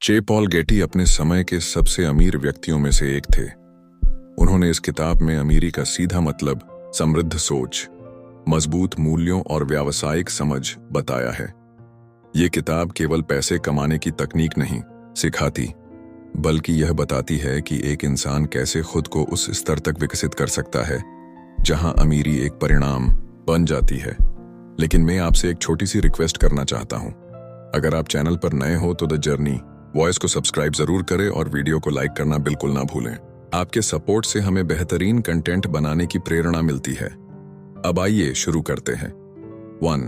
जे Paul Getty अपने समय के सबसे अमीर व्यक्तियों में से एक थे। उन्होंने इस किताब में अमीरी का सीधा मतलब समृद्ध सोच, मजबूत मूल्यों और व्यावसायिक समझ बताया है। ये किताब केवल पैसे कमाने की तकनीक नहीं सिखाती, बल्कि यह बताती है कि एक इंसान कैसे खुद को उस स्तर तक विकसित कर सकता है जहां अमीरी एक परिणाम बन जाती है। लेकिन मैं आपसे एक छोटी सी रिक्वेस्ट करना चाहता हूं। अगर आप चैनल पर नए हो तो द जर्नी वॉइस को सब्सक्राइब जरूर करें और वीडियो को लाइक करना बिल्कुल ना भूलें। आपके सपोर्ट से हमें बेहतरीन कंटेंट बनाने की प्रेरणा मिलती है। अब आइए शुरू करते हैं। 1.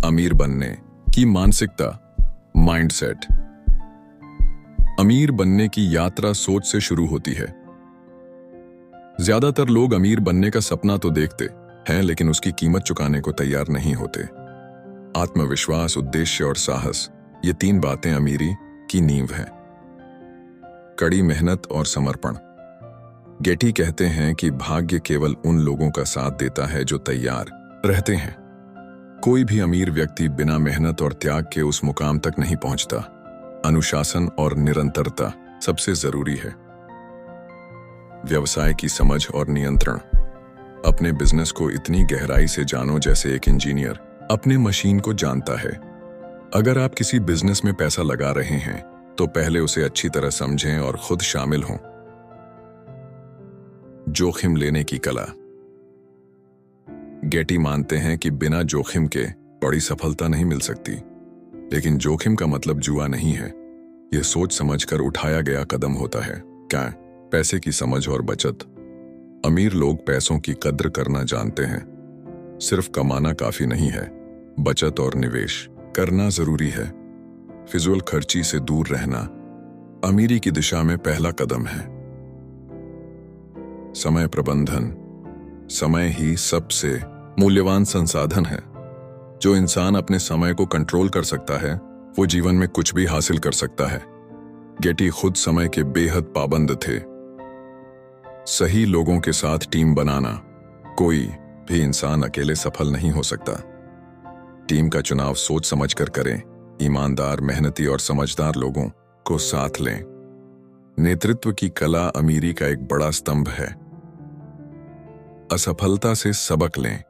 अमीर बनने की मानसिकता, माइंडसेट। अमीर बनने की यात्रा सोच से शुरू होती है। ज्यादातर लोग अमीर बनने का सपना तो देखते हैं, लेकिन उसकी कीमत चुकाने को तैयार नहीं होते। आत्मविश्वास, उद्देश्य और साहस, ये 3 बातें अमीरी की नींव है। कड़ी मेहनत और समर्पण। गेटी कहते हैं कि भाग्य केवल उन लोगों का साथ देता है जो तैयार रहते हैं। कोई भी अमीर व्यक्ति बिना मेहनत और त्याग के उस मुकाम तक नहीं पहुंचता। अनुशासन और निरंतरता सबसे जरूरी है। व्यवसाय की समझ और नियंत्रण। अपने बिजनेस को इतनी गहराई से जानो जैसे एक इंजीनियर अपने मशीन को जानता है। अगर आप किसी बिजनेस में पैसा लगा रहे हैं तो पहले उसे अच्छी तरह समझें और खुद शामिल हों। जोखिम लेने की कला। गेटी मानते हैं कि बिना जोखिम के बड़ी सफलता नहीं मिल सकती। लेकिन जोखिम का मतलब जुआ नहीं है, यह सोच समझकर उठाया गया कदम होता है। क्या? पैसे की समझ और बचत। अमीर लोग पैसों की कद्र करना जानते हैं। सिर्फ कमाना काफी नहीं है, बचत और निवेश करना जरूरी है। फिजूल खर्ची से दूर रहना अमीरी की दिशा में पहला कदम है। समय प्रबंधन। समय ही सबसे मूल्यवान संसाधन है। जो इंसान अपने समय को कंट्रोल कर सकता है वो जीवन में कुछ भी हासिल कर सकता है। गेटी खुद समय के बेहद पाबंद थे। सही लोगों के साथ टीम बनाना। कोई भी इंसान अकेले सफल नहीं हो सकता। टीम का चुनाव सोच समझकर करें। ईमानदार, मेहनती और समझदार लोगों को साथ लें। नेतृत्व की कला अमीरी का एक बड़ा स्तंभ है। असफलता से सबक लें।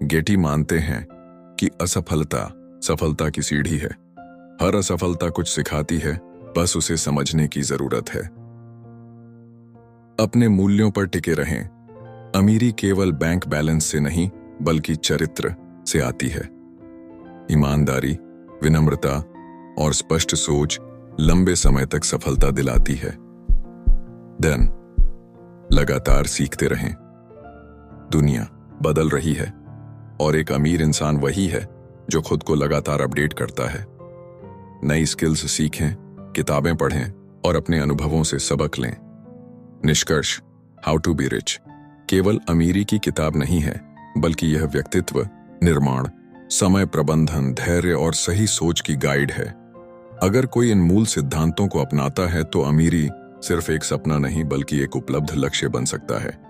गेटी मानते हैं कि असफलता सफलता की सीढ़ी है। हर असफलता कुछ सिखाती है, बस उसे समझने की जरूरत है। अपने मूल्यों पर टिके रहें। अमीरी केवल बैंक बैलेंस से नहीं बल्कि चरित्र से आती है। ईमानदारी, विनम्रता और स्पष्ट सोच लंबे समय तक सफलता दिलाती है। देन लगातार सीखते रहें। दुनिया बदल रही है और एक अमीर इंसान वही है जो खुद को लगातार अपडेट करता है। नई स्किल्स सीखें, किताबें पढ़ें और अपने अनुभवों से सबक लें। निष्कर्ष, हाउ टू बी रिच केवल अमीरी की किताब नहीं है, बल्कि यह व्यक्तित्व निर्माण, समय प्रबंधन, धैर्य और सही सोच की गाइड है। अगर कोई इन मूल सिद्धांतों को अपनाता है तो अमीरी सिर्फ एक सपना नहीं बल्कि एक उपलब्ध लक्ष्य बन सकता है।